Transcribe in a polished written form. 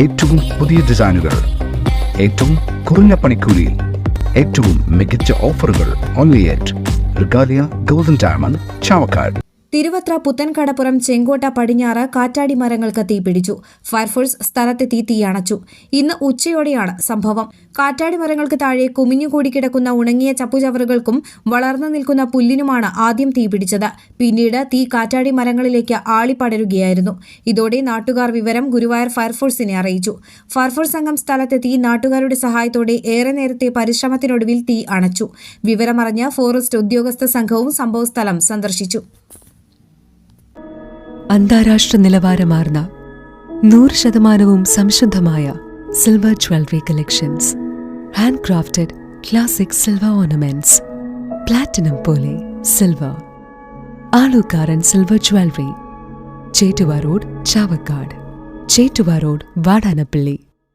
ഏറ്റവും പുതിയ ഡിസൈനുകൾ, ഏറ്റവും കുറഞ്ഞ പണിക്കൂലിയിൽ, ഏറ്റവും മികച്ച ഓഫറുകൾ. Only at Regalia golden diamond, Chavakkad. Thiruvathra Puthenkadappuram Chenkotta പടിഞ്ഞാറ് കാറ്റാടി മരങ്ങൾക്ക് തീപിടിച്ചു. ഫയർഫോഴ്സ് സ്ഥലത്തെത്തി തീയണച്ചു. ഇന്ന് ഉച്ചയോടെയാണ് സംഭവം. കാറ്റാടി മരങ്ങൾക്ക് താഴെ കുമിഞ്ഞുകൂടി കിടക്കുന്ന ഉണങ്ങിയ ചപ്പുചവറുകൾക്കും വളർന്നു നിൽക്കുന്ന പുല്ലിനുമാണ് ആദ്യം തീപിടിച്ചത്. പിന്നീട് തീ കാറ്റാടി മരങ്ങളിലേക്ക് ആളിപ്പടരുകയായിരുന്നു. ഇതോടെ നാട്ടുകാർ വിവരം ഗുരുവായൂർ ഫയർഫോഴ്സിനെ അറിയിച്ചു. ഫയർഫോഴ്സ് സംഘം സ്ഥലത്തെത്തി നാട്ടുകാരുടെ സഹായത്തോടെ ഏറെ നേരത്തെ പരിശ്രമത്തിനൊടുവിൽ തീ അണച്ചു. വിവരമറിഞ്ഞ ഫോറസ്റ്റ് ഉദ്യോഗസ്ഥ സംഘവും സംഭവസ്ഥലം സന്ദർശിച്ചു. അന്താരാഷ്ട്ര നിലവാരമാർന്ന 100% സംശുദ്ധമായ silver jewellery collections, handcrafted classic silver ornaments, platinum പോലെ silver, Alookkaran silver jewellery, Chettuva road, Chavakkad, Chettuva road, Vadanappally.